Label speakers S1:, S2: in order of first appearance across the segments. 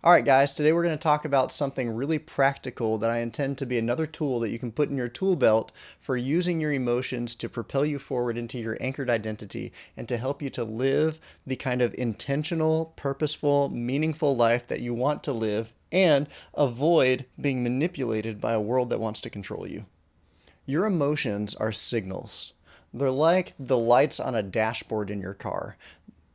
S1: All right, guys, today we're going to talk about something really practical that I intend to be another tool that you can put in your tool belt for using your emotions to propel you forward into your anchored identity and to help you to live the kind of intentional, purposeful, meaningful life that you want to live and avoid being manipulated by a world that wants to control you. Your emotions are signals. They're like the lights on a dashboard in your car.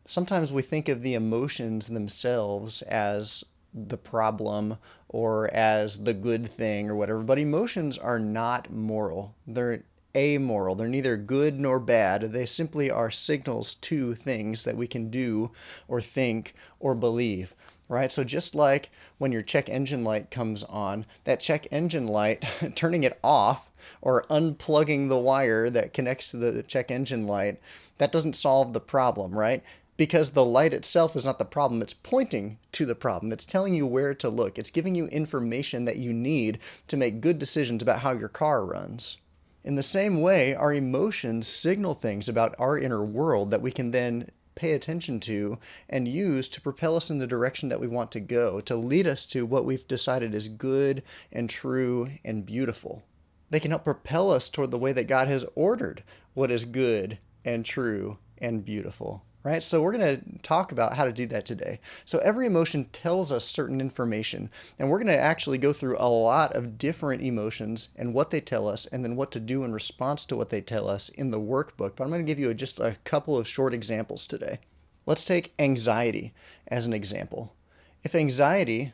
S1: Sometimes we think of the emotions themselves as the problem or as the good thing or whatever, but emotions are not moral. They're amoral. They're neither good nor bad. They simply are signals to things that we can do or think or believe, right? So just like when your check engine light comes on, that check engine light, turning it off or unplugging the wire that connects to the check engine light, that doesn't solve the problem, right? Because the light itself is not the problem. It's pointing to the problem. It's telling you where to look. It's giving you information that you need to make good decisions about how your car runs. In the same way, our emotions signal things about our inner world that we can then pay attention to and use to propel us in the direction that we want to go, to lead us to what we've decided is good and true and beautiful. They can help propel us toward the way that God has ordered what is good and true and beautiful. Right? So we're going to talk about how to do that today. So every emotion tells us certain information, and we're going to actually go through a lot of different emotions and what they tell us, and then what to do in response to what they tell us in the workbook. But I'm going to give you just a couple of short examples today. Let's take anxiety as an example. If anxiety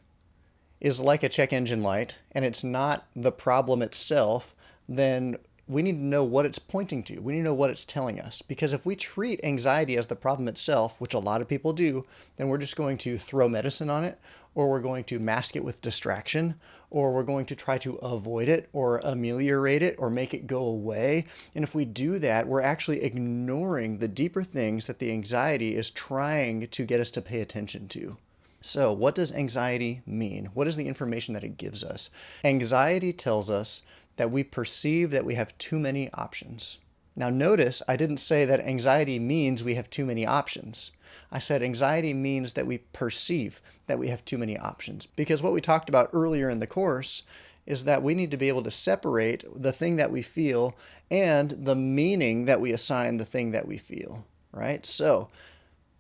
S1: is like a check engine light and it's not the problem itself, then we need to know what it's pointing to. We need to know what it's telling us. Because if we treat anxiety as the problem itself, which a lot of people do, then we're just going to throw medicine on it, or we're going to mask it with distraction, or we're going to try to avoid it or ameliorate it or make it go away. And if we do that, we're actually ignoring the deeper things that the anxiety is trying to get us to pay attention to. So, what does anxiety mean? What is the information that it gives us? Anxiety tells us that we perceive that we have too many options. Now notice, I didn't say that anxiety means we have too many options. I said anxiety means that we perceive that we have too many options. Because what we talked about earlier in the course is that we need to be able to separate the thing that we feel and the meaning that we assign the thing that we feel, right? So,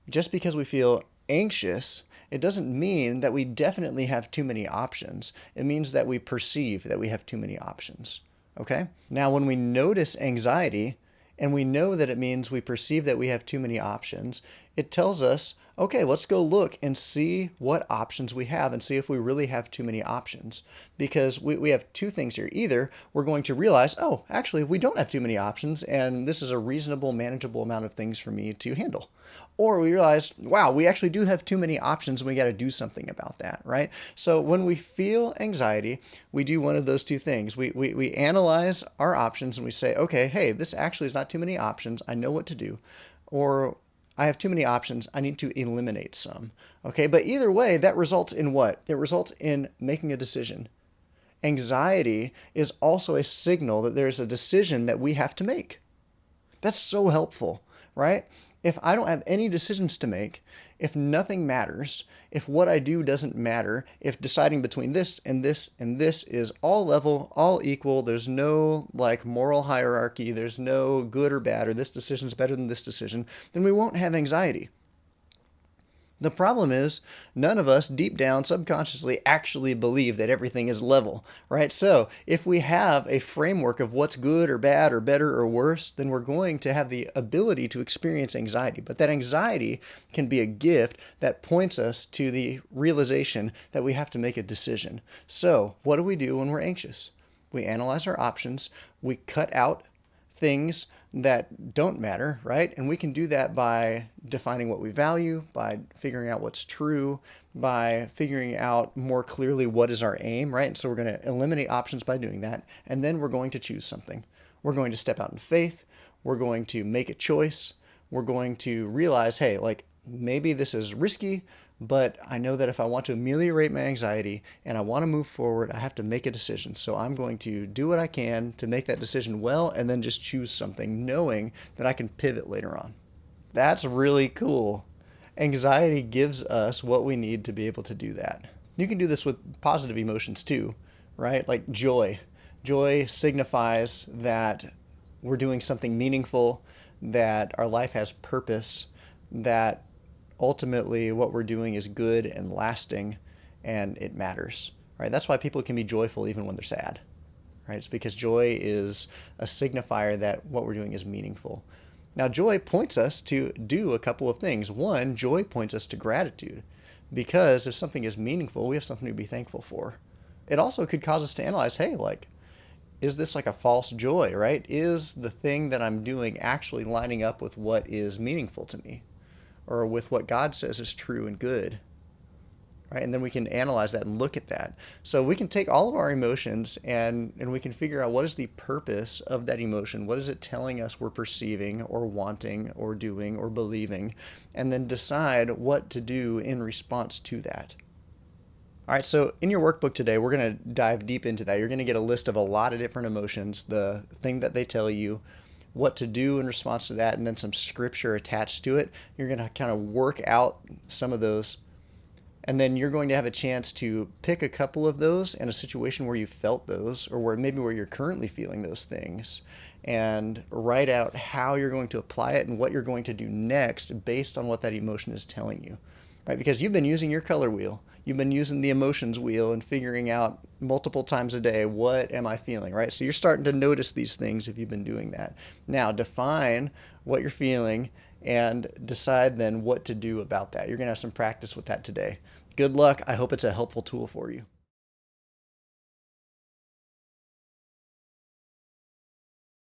S1: just because we feel anxious, it doesn't mean that we definitely have too many options. It means that we perceive that we have too many options. Okay? Now, when we notice anxiety and we know that it means we perceive that we have too many options, it tells us, okay, let's go look and see what options we have and see if we really have too many options. Because we have two things here. Either we're going to realize, oh, actually, we don't have too many options, and this is a reasonable, manageable amount of things for me to handle. Or we realize, wow, we actually do have too many options and we got to do something about that, right? So when we feel anxiety, we do one of those two things. We analyze our options and we say, okay, hey, this actually is not too many options. I know what to do. Or I have too many options. I need to eliminate some. Okay, but either way, that results in what? It results in making a decision. Anxiety is also a signal that there's a decision that we have to make. That's so helpful, right? If I don't have any decisions to make, if nothing matters, if what I do doesn't matter, if deciding between this and this and this is all level, all equal, there's no like moral hierarchy, there's no good or bad, or this decision is better than this decision, then we won't have anxiety. The problem is, none of us deep down subconsciously actually believe that everything is level, right? So if we have a framework of what's good or bad or better or worse, then we're going to have the ability to experience anxiety. But that anxiety can be a gift that points us to the realization that we have to make a decision. So what do we do when we're anxious? We analyze our options, we cut out things that don't matter, right? And we can do that by defining what we value, by figuring out what's true, by figuring out more clearly what is our aim, right? And so we're going to eliminate options by doing that. And then we're going to choose something. We're going to step out in faith. We're going to make a choice. We're going to realize, hey, like maybe this is risky, but I know that if I want to ameliorate my anxiety and I want to move forward, I have to make a decision. So I'm going to do what I can to make that decision well and then just choose something, knowing that I can pivot later on. That's really cool. Anxiety gives us what we need to be able to do that. You can do this with positive emotions too, right? Like joy. Joy signifies that we're doing something meaningful, that our life has purpose, that ultimately what we're doing is good and lasting and it matters, right? That's why people can be joyful even when they're sad, right? It's because joy is a signifier that what we're doing is meaningful. Now, joy points us to do a couple of things. One, joy points us to gratitude, because if something is meaningful, we have something to be thankful for. It also could cause us to analyze, hey, like, is this like a false joy, right? Is the thing that I'm doing actually lining up with what is meaningful to me or with what God says is true and good? Right? And then we can analyze that and look at that. So we can take all of our emotions and we can figure out what is the purpose of that emotion. What is it telling us we're perceiving or wanting or doing or believing? And then decide what to do in response to that. All right, so in your workbook today, we're going to dive deep into that. You're going to get a list of a lot of different emotions, the thing that they tell you, what to do in response to that, and then some scripture attached to it. You're going to kind of work out some of those, and then you're going to have a chance to pick a couple of those in a situation where you felt those, or where you're currently feeling those things, and write out how you're going to apply it and what you're going to do next based on what that emotion is telling you. Right? Because you've been using your color wheel. You've been using the emotions wheel and figuring out multiple times a day, what am I feeling, right? So you're starting to notice these things if you've been doing that. Now, define what you're feeling and decide then what to do about that. You're going to have some practice with that today. Good luck. I hope it's a helpful tool for you.